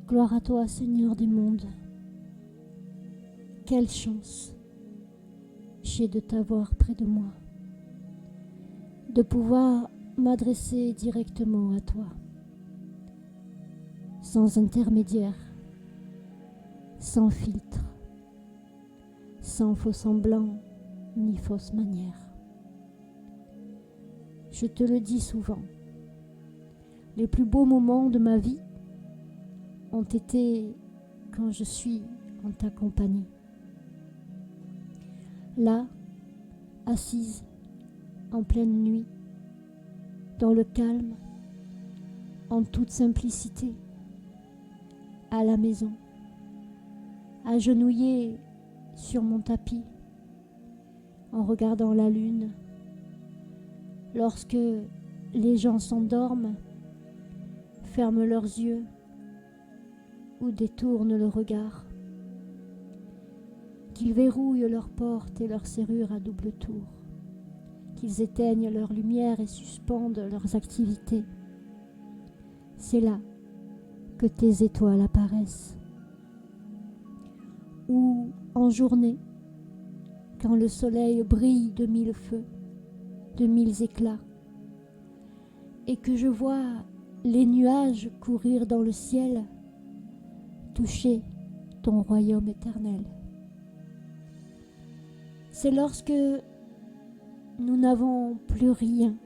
Gloire à toi, Seigneur des mondes. Quelle chance j'ai de t'avoir près de moi, de pouvoir m'adresser directement à toi, sans intermédiaire, sans filtre, sans faux semblant ni fausse manière. Je te le dis souvent, les plus beaux moments de ma vie ont été quand je suis en ta compagnie. Là, assise en pleine nuit, dans le calme, en toute simplicité, à la maison, agenouillée sur mon tapis, en regardant la lune, lorsque les gens s'endorment, ferment leurs yeux ou détournent le regard, qu'ils verrouillent leurs portes et leurs serrures à double tour, qu'ils éteignent leur lumière et suspendent leurs activités. C'est là que tes étoiles apparaissent. Ou en journée, quand le soleil brille de mille feux, de mille éclats, et que je vois les nuages courir dans le ciel, toucher ton royaume éternel. C'est lorsque nous n'avons plus rien,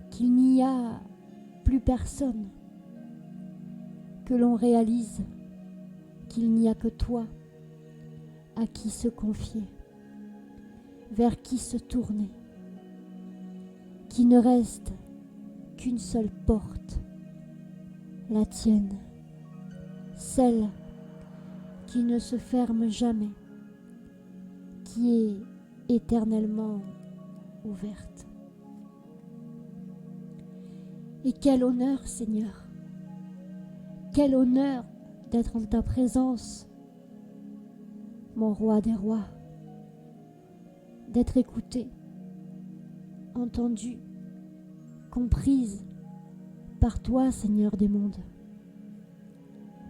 qu'il n'y a plus personne, que l'on réalise qu'il n'y a que toi à qui se confier, vers qui se tourner, qu'il ne reste qu'une seule porte, la tienne, celle qui ne se ferme jamais, qui est éternellement ouverte. Et quel honneur, Seigneur, quel honneur d'être en ta présence, mon roi des rois, d'être écoutée, entendue, comprise par toi, Seigneur des mondes,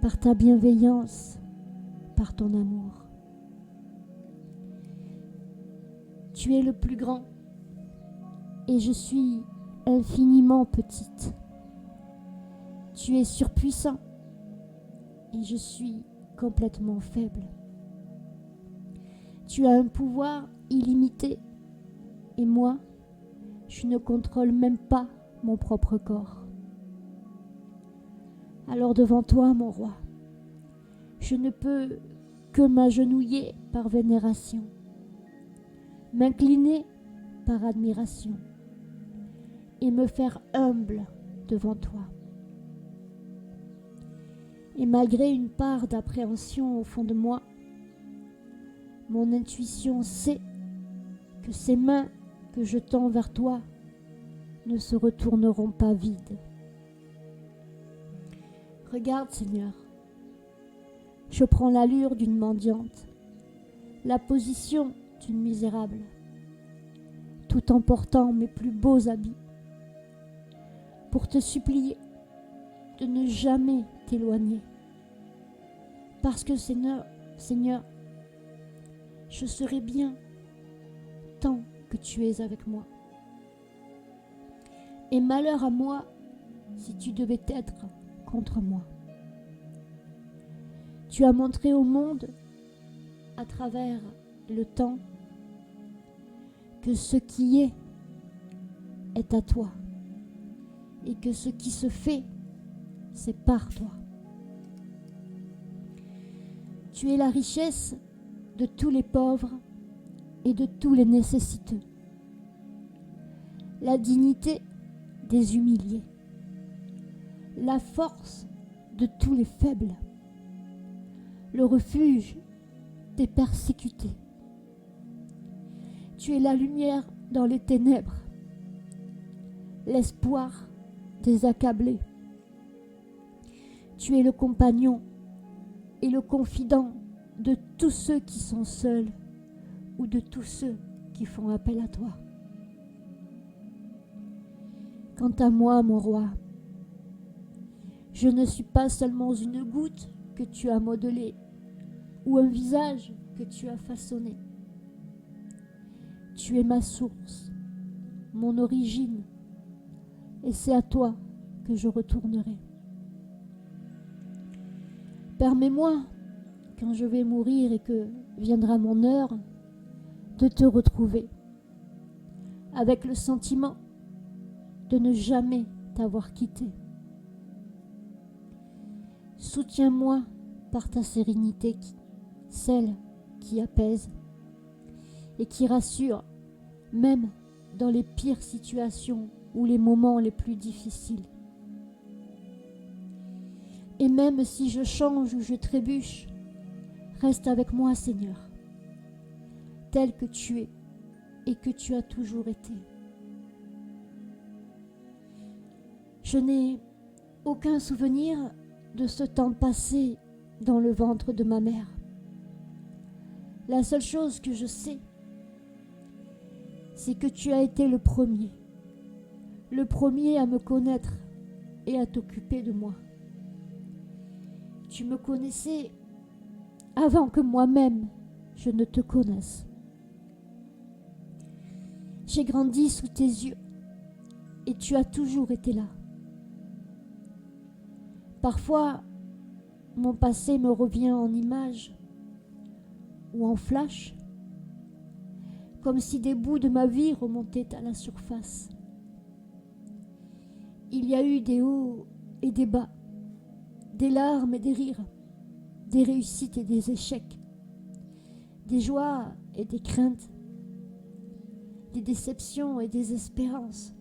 par ta bienveillance, par ton amour. Tu es le plus grand et je suis infiniment petite. Tu es surpuissant et je suis complètement faible. Tu as un pouvoir illimité et moi, je ne contrôle même pas mon propre corps. Alors devant toi, mon roi, je ne peux que m'agenouiller par vénération, m'incliner par admiration et me faire humble devant toi. Et malgré une part d'appréhension au fond de moi, mon intuition sait que ces mains que je tends vers toi ne se retourneront pas vides. Regarde, Seigneur, je prends l'allure d'une mendiante, la position d'une misérable, tout en portant mes plus beaux habits, pour te supplier de ne jamais t'éloigner. Parce que, Seigneur, je serai bien tant que tu es avec moi. Et malheur à moi si tu devais être contre moi. Tu as montré au monde, à travers le temps, que ce qui est à toi, et que ce qui se fait, c'est par toi. Tu es la richesse de tous les pauvres et de tous les nécessiteux, la dignité des humiliés, la force de tous les faibles, le refuge des persécutés. Tu es la lumière dans les ténèbres, l'espoir des accablés. Tu es le compagnon et le confident de tous ceux qui sont seuls ou de tous ceux qui font appel à toi. Quant à moi, mon roi, Je ne suis pas seulement une goutte que tu as modelée ou un visage que tu as façonné. Tu es ma source, mon origine, et c'est à toi que je retournerai. Permets-moi, quand je vais mourir et que viendra mon heure, de te retrouver, avec le sentiment de ne jamais t'avoir quitté. Soutiens-moi par ta sérénité, celle qui apaise et qui rassure, même dans les pires situations ou les moments les plus difficiles. Et même si je change ou je trébuche, reste avec moi, Seigneur, tel que tu es et que tu as toujours été. Je n'ai aucun souvenir de ce temps passé dans le ventre de ma mère. La seule chose que je sais, c'est que tu as été le premier à me connaître et à t'occuper de moi. Tu me connaissais avant que moi-même je ne te connaisse. J'ai grandi sous tes yeux et tu as toujours été là. Parfois, mon passé me revient en images ou en flash, comme si des bouts de ma vie remontaient à la surface. Il y a eu des hauts et des bas, des larmes et des rires, des réussites et des échecs, des joies et des craintes, des déceptions et des espérances.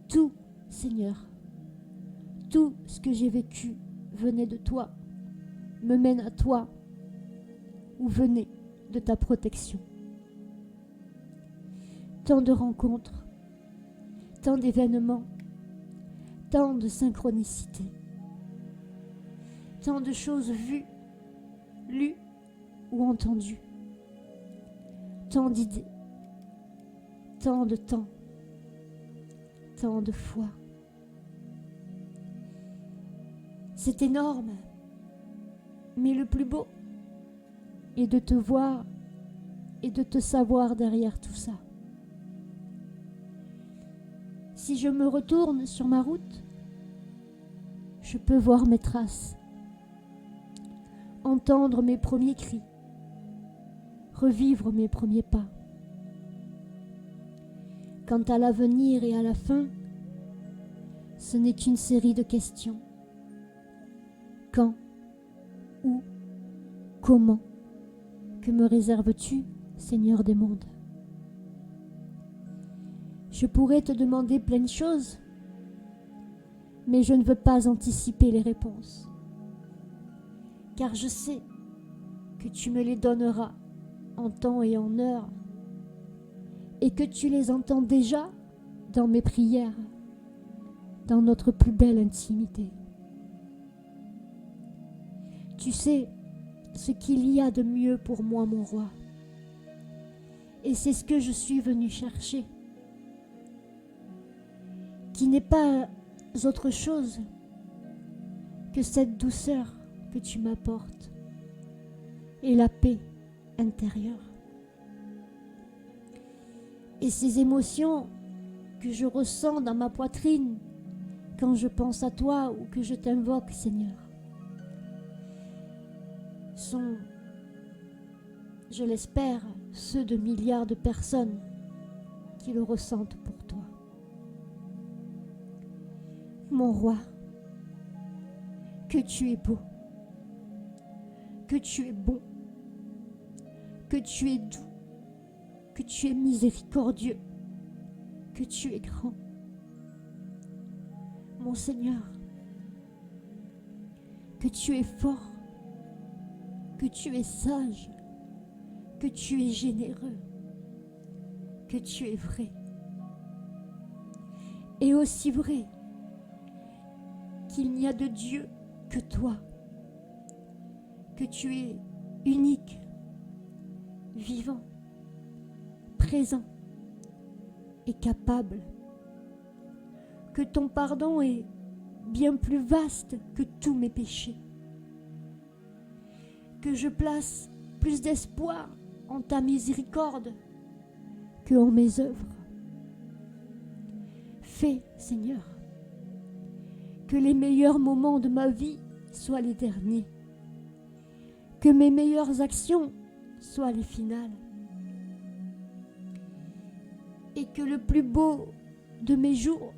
Tout, Seigneur, tout ce que j'ai vécu venait de toi, me mène à toi ou venait de ta protection. Tant de rencontres, tant d'événements, tant de synchronicités, tant de choses vues, lues ou entendues, tant d'idées, tant de temps, tant de foi. C'est énorme, mais le plus beau est de te voir et de te savoir derrière tout ça. Si je me retourne sur ma route, je peux voir mes traces, entendre mes premiers cris, revivre mes premiers pas. Quant à l'avenir et à la fin, ce n'est qu'une série de questions. Quand, où, comment, que me réserves-tu, Seigneur des mondes? Je pourrais te demander plein de choses, mais je ne veux pas anticiper les réponses, car je sais que tu me les donneras en temps et en heure, et que tu les entends déjà dans mes prières, dans notre plus belle intimité. Tu sais ce qu'il y a de mieux pour moi, mon roi, et c'est ce que je suis venu chercher, qui n'est pas autre chose que cette douceur que tu m'apportes et la paix intérieure. Et ces émotions que je ressens dans ma poitrine quand je pense à toi ou que je t'invoque, Seigneur, sont, je l'espère, ceux de milliards de personnes qui le ressentent pour toi. Mon roi, que tu es beau, que tu es bon, que tu es doux, que tu es miséricordieux, que tu es grand. Mon Seigneur, que tu es fort, que tu es sage, que tu es généreux, que tu es vrai. Et aussi vrai qu'il n'y a de Dieu que toi, que tu es unique, vivant, présent et capable, que ton pardon est bien plus vaste que tous mes péchés, que je place plus d'espoir en ta miséricorde que en mes œuvres. Fais, Seigneur, que les meilleurs moments de ma vie soient les derniers, que mes meilleures actions soient les finales, et que le plus beau de mes jours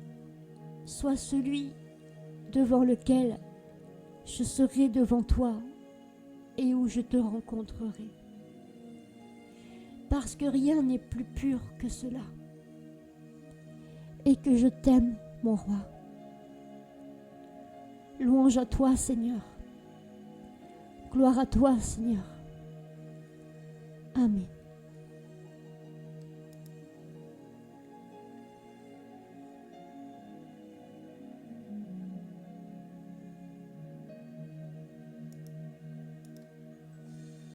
soit celui devant lequel je serai devant toi et où je te rencontrerai. Parce que rien n'est plus pur que cela. Et que je t'aime, mon roi. Louange à toi, Seigneur. Gloire à toi, Seigneur. Amen.